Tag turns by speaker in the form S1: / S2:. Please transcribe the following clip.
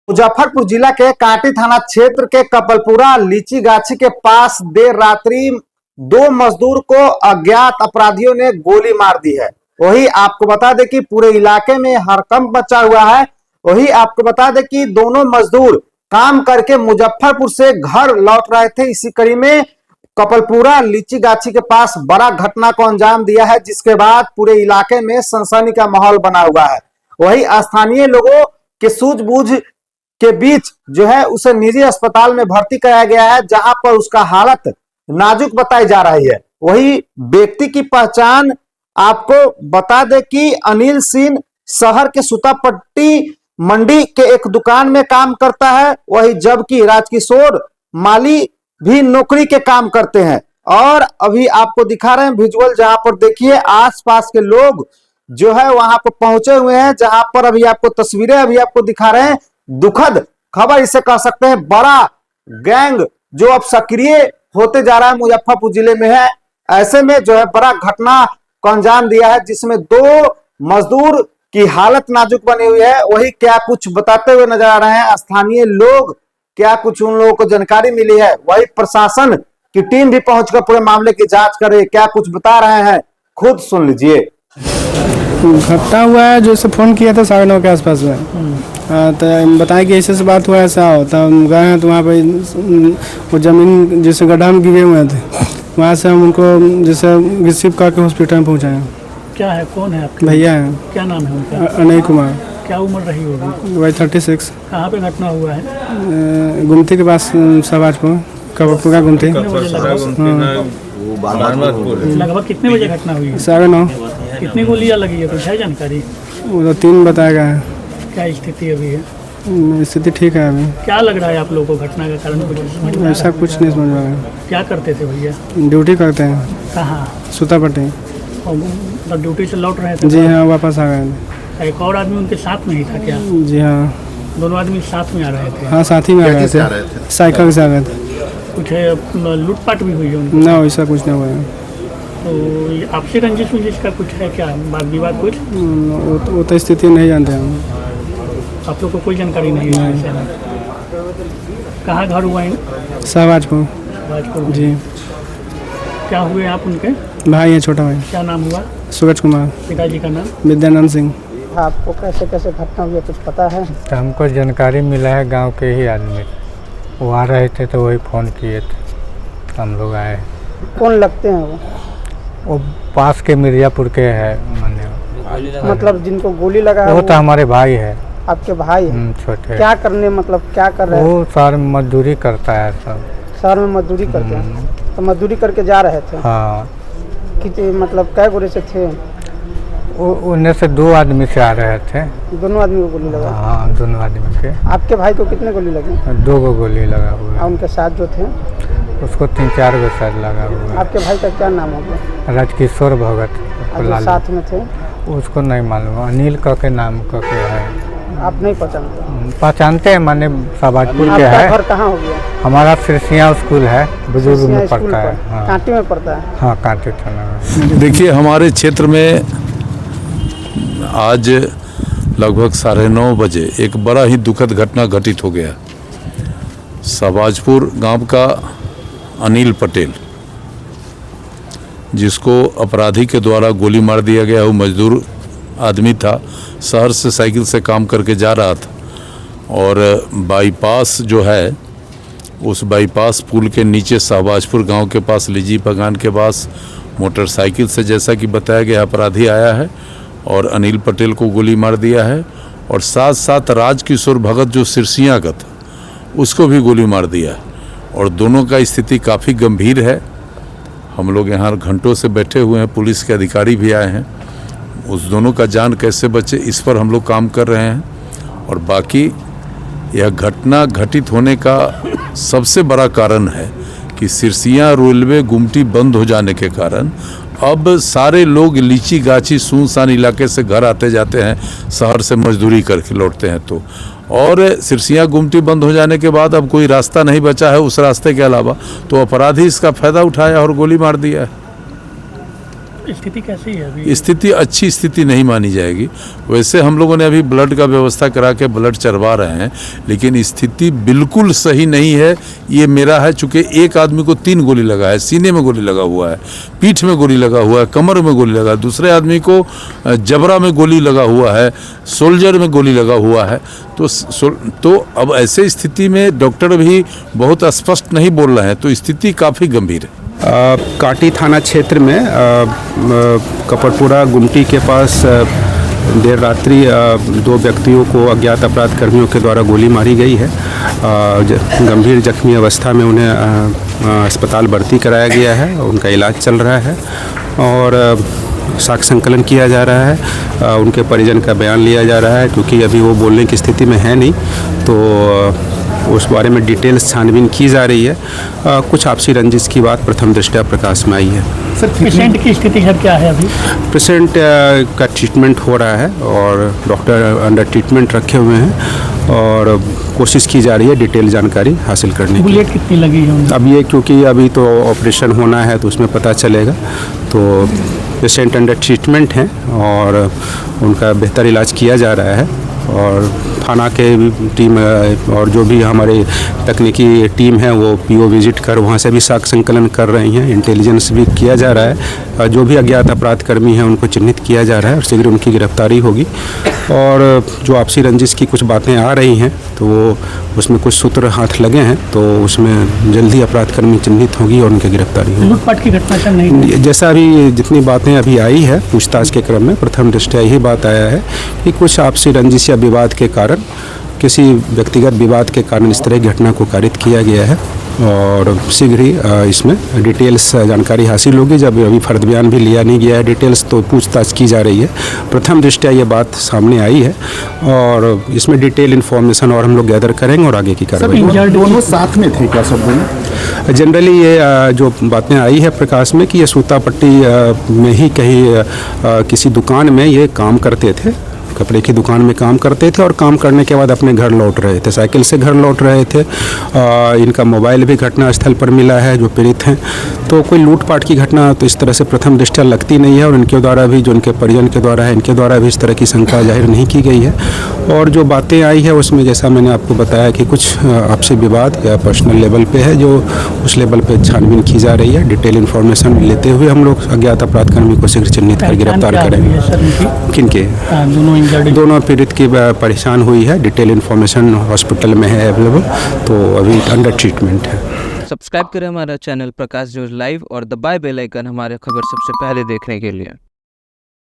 S1: मुजफ्फरपुर जिला के कांटी थाना क्षेत्र के कपलपुरा लीची गाछी के पास देर रात्रि दो मजदूर को अज्ञात अपराधियों ने गोली मार दी है। वही आपको बता दें कि पूरे इलाके में हड़कंप मचा हुआ है। वही आपको बता दें कि दोनों मजदूर काम करके मुजफ्फरपुर से घर लौट रहे थे। इसी कड़ी में कपलपुरा लीची गाछी के पास बड़ा घटना को अंजाम दिया है, जिसके बाद पूरे इलाके में सनसनी का माहौल बना हुआ है। वही स्थानीय लोगों के सूझबूझ के बीच जो है उसे निजी अस्पताल में भर्ती कराया गया है, जहां पर उसका हालत नाजुक बताई जा रही है। वही व्यक्ति की पहचान आपको बता दे कि अनिल सिंह शहर के सुतापट्टी मंडी के एक दुकान में काम करता है। वही जबकि राजकिशोर माली भी नौकरी के काम करते हैं। और अभी आपको दिखा रहे हैं विजुअल, जहां पर देखिए आसपास के लोग जो है वहां पर पहुंचे हुए हैं, जहां पर अभी आपको तस्वीरें अभी आपको दिखा रहे हैं। दुखद खबर इसे कह सकते हैं। बड़ा गैंग जो अब सक्रिय होते जा रहा है मुजफ्फरपुर जिले में है। ऐसे में जो है बड़ा घटना को अंजाम दिया है, जिसमें दो मजदूर की हालत नाजुक बनी हुई है। वही क्या कुछ बताते हुए नजर आ रहे हैं स्थानीय लोग, क्या कुछ उन लोगों को जानकारी मिली है। वही प्रशासन की टीम भी पहुंचकर पूरे मामले की जांच करे, क्या कुछ बता रहे हैं खुद सुन लीजिए।
S2: घटना हुआ है, जो इसे फ़ोन किया था 9:30 के आसपास में। तो बताएं कि ऐसे बात हुआ, ऐसा हो तो हम गए हैं। तो वहाँ पे वो ज़मीन जैसे गड्ढा में गिरे हुए थे, वहाँ से हम उनको जैसे रिसीव करके हॉस्पिटल में पहुँचाए।
S3: क्या है, कौन है आपके
S2: भैया हैं?
S3: क्या नाम है उनका?
S2: अनिल कुमार।
S3: क्या उम्र रही होगी?
S2: वही 36।
S3: कहाँ पे घटना हुआ है?
S2: गुमती के पास, सवाजपुर कपलपुरा गुमती।
S3: लगभग कितने बजे घटना हुई है?
S2: 9:30।
S3: कितनी गोलियाँ लगी है, कुछ है जानकारी?
S2: वो तो 3 बताया गया है।
S3: क्या स्थिति अभी है?
S2: स्थिति ठीक है अभी।
S3: क्या लग रहा है आप लोगों को घटना का कारण? कुछ समझ में
S2: ऐसा कुछ नहीं समझ में आया।
S3: क्या करते थे भैया?
S2: ड्यूटी करते हैं।
S3: कहाँ?
S2: सुतापट्टी।
S3: और ड्यूटी से लौट रहे थे?
S2: जी हाँ, वापस आ गए।
S3: एक और आदमी उनके साथ में ही था क्या?
S2: जी हाँ।
S3: दोनों आदमी साथ में आ रहे थे?
S2: हाँ, साथ ही में आ गए थे। साइकिल से आ गए थे।
S3: कुछ लूटपाट भी हुई है उनको?
S2: ना, वैसा कुछ नहीं हुआ है।
S3: तो आपसे रंजिश वंजिश का कुछ है क्या, बात विवाद कुछ?
S2: वो तो स्थिति नहीं जानते हम।
S3: आप लोग को कोई जानकारी नहीं है? कहाँ घर हुआ है?
S2: सवाजपुर जी।
S3: क्या हुए आप उनके?
S2: भाई है, छोटा भाई।
S3: क्या नाम हुआ?
S2: सूरज कुमार।
S3: पिताजी का नाम?
S2: विद्यानंद सिंह।
S3: आपको कैसे कैसे घटना हुई कुछ पता है?
S4: तो हमको जानकारी मिला है, गांव के ही आदमी वो आ रहे थे तो वही फ़ोन किए थे, हम लोग आए।
S3: कौन लगते हैं
S4: वो पास के मिर्जापुर के है माने।
S3: मतलब जिनको गोली लगा
S4: वो तो हमारे भाई है।
S3: आपके भाई?
S4: छोटे।
S3: क्या करने, मतलब क्या कर रहे हैं?
S4: वो शहर में मजदूरी करता है सब।
S3: शहर में मजदूरी करते हैं? तो मजदूरी करके जा रहे थे?
S4: हाँ।
S3: कितने, मतलब कै गोले से थे?
S4: उनमें से 2 आदमी से आ रहे थे।
S3: दोनों आदमी को गोली लगा?
S4: हाँ, दोनों आदमी के।
S3: आपके भाई को कितने गोली लगी?
S4: 2 को गोली लगा हुआ।
S3: और उनके साथ जो थे
S4: उसको 3-4 गो शायद लगा हुआ।
S3: आपके भाई का क्या नाम होगा?
S4: राजकिशोर भगत।
S3: जो साथ में थे
S4: उसको नहीं मालूम, अनिल क के नाम क के है।
S3: आप नहीं पहचानते?
S4: पहचानते हैं, माने सवाजपुर के है।
S3: घर कहाँ हो गया?
S4: हमारा सिरसिया स्कूल है, बुजुर्ग में पढ़ता है। हाँ।
S3: कांटी में पढ़ता है?
S4: हाँ, कांटी थाना में।
S5: देखिए, हमारे क्षेत्र में आज लगभग 9:30 बजे एक बड़ा ही दुखद घटना घटित हो गया। सवाजपुर गांव का अनिल पटेल, जिसको अपराधी के द्वारा गोली मार दिया गया, वो मजदूर आदमी था, शहर से साइकिल से काम करके जा रहा था और बाईपास जो है उस बाईपास पुल के नीचे सवाजपुर गांव के पास लीजी बगान के पास मोटरसाइकिल से, जैसा कि बताया गया, अपराधी आया है और अनिल पटेल को गोली मार दिया है। और साथ साथ राजकिशोर भगत जो सिरसिया का था उसको भी गोली मार दिया है। और दोनों का स्थिति काफ़ी गंभीर है। हम लोग यहाँ घंटों से बैठे हुए हैं, पुलिस के अधिकारी भी आए हैं। उस दोनों का जान कैसे बचे इस पर हम लोग काम कर रहे हैं। और बाकी यह घटना घटित होने का सबसे बड़ा कारण है कि सिरसिया रेलवे गुमटी बंद हो जाने के कारण अब सारे लोग लीची गाछी सुनसान इलाके से घर आते जाते हैं, शहर से मजदूरी करके लौटते हैं। तो और सिरसिया गुमटी बंद हो जाने के बाद अब कोई रास्ता नहीं बचा है उस रास्ते के अलावा, तो अपराधी इसका फ़ायदा उठाया और गोली मार दिया है।
S3: स्थिति कैसी है अभी?
S5: स्थिति अच्छी स्थिति नहीं मानी जाएगी। वैसे हम लोगों ने अभी ब्लड का व्यवस्था करा के ब्लड चढ़वा रहे हैं, लेकिन स्थिति बिल्कुल सही नहीं है। ये मेरा है, चूँकि एक आदमी को 3 गोली लगा है, सीने में गोली लगा हुआ है, पीठ में गोली लगा हुआ है, कमर में गोली लगा है, दूसरे आदमी को जबड़ा में गोली लगा हुआ है, शोल्डर में गोली लगा हुआ है। तो अब ऐसे स्थिति में डॉक्टर भी बहुत स्पष्ट नहीं बोल रहे हैं, तो स्थिति काफ़ी गंभीर है।
S6: काटी थाना क्षेत्र में कपड़पुरा गुमटी के पास देर रात्रि 2 व्यक्तियों को अज्ञात अपराध कर्मियों के द्वारा गोली मारी गई है। गंभीर जख्मी अवस्था में उन्हें अस्पताल भर्ती कराया गया है, उनका इलाज चल रहा है और साक्ष्य संकलन किया जा रहा है। उनके परिजन का बयान लिया जा रहा है, क्योंकि अभी वो बोलने की स्थिति में है नहीं, तो उस बारे में डिटेल्स छानबीन की जा रही है। कुछ आपसी रंजिश की बात प्रथम दृष्टया प्रकाश में आई है।
S3: सर, पेशेंट की स्थिति सर क्या है अभी?
S6: पेशेंट का ट्रीटमेंट हो रहा है और डॉक्टर अंडर ट्रीटमेंट रखे हुए हैं और कोशिश की जा रही है डिटेल जानकारी हासिल करने की।
S3: बुलेट कितनी लगी है उन्हें?
S6: अब ये क्योंकि अभी तो ऑपरेशन होना है तो उसमें पता चलेगा। तो पेशेंट अंडर ट्रीटमेंट हैं और उनका बेहतर इलाज किया जा रहा है और थाना के टीम और जो भी हमारे तकनीकी टीम है वो पीओ विजिट कर वहाँ से भी साक्ष्य संकलन कर रही हैं, इंटेलिजेंस भी किया जा रहा है। जो भी अज्ञात अपराध कर्मी हैं उनको चिन्हित किया जा रहा है और शीघ्र उनकी गिरफ्तारी होगी। और जो आपसी रंजिश की कुछ बातें आ रही हैं तो उसमें कुछ सूत्र हाथ लगे हैं, तो उसमें जल्दी अपराध कर्मी चिन्हित होगी और उनकी गिरफ्तारी होगी।
S3: लूटपाट की घटना सर नहीं?
S6: जैसा अभी जितनी बातें अभी आई है पूछताछ के क्रम में, प्रथम दृष्टया यही बात आया है कि कुछ आपसी रंजिश या विवाद के कारण, किसी व्यक्तिगत विवाद के कारण इस तरह की घटना को कारित किया गया है और शीघ्र ही इसमें डिटेल्स जानकारी हासिल होगी। जब अभी फर्द बयान भी लिया नहीं गया है, डिटेल्स तो पूछताछ की जा रही है। प्रथम दृष्टया ये बात सामने आई है और इसमें डिटेल इन्फॉर्मेशन और हम लोग गैदर करेंगे और आगे की कार्रवाई।
S7: दोनों साथ में थे क्या सब दोनों?
S6: जनरली ये जो बातें आई है प्रकाश में कि ये सूतापट्टी में ही कहीं किसी दुकान में ये काम करते थे, कपड़े की दुकान में काम करते थे और काम करने के बाद अपने घर लौट रहे थे, साइकिल से घर लौट रहे थे। इनका मोबाइल भी घटना स्थल पर मिला है जो पीड़ित हैं। तो कोई लूटपाट की घटना तो इस तरह से प्रथम दृष्टया लगती नहीं है और इनके द्वारा भी, जो इनके परिजन के द्वारा है, इनके द्वारा भी इस तरह की शंका जाहिर नहीं की गई है। और जो बातें आई है उसमें जैसा मैंने आपको बताया कि कुछ आपसी विवाद या पर्सनल लेवल पे है, जो उस लेवल पे छानबीन की जा रही है। डिटेल इन्फॉर्मेशन लेते हुए हम लोग अज्ञात अपराध कर्मी को शीघ्र चिन्हित कर गिरफ्तार करेंगे। किनके? दोनों पीड़ित की परेशान हुई है। डिटेल इन्फॉर्मेशन हॉस्पिटल में है अवेलेबल, तो अभी अंडर ट्रीटमेंट है।
S8: सब्सक्राइब करें हमारा चैनल प्रकाश न्यूज़ लाइव और दबाए बेल आइकन हमारे खबर सबसे पहले देखने के लिए।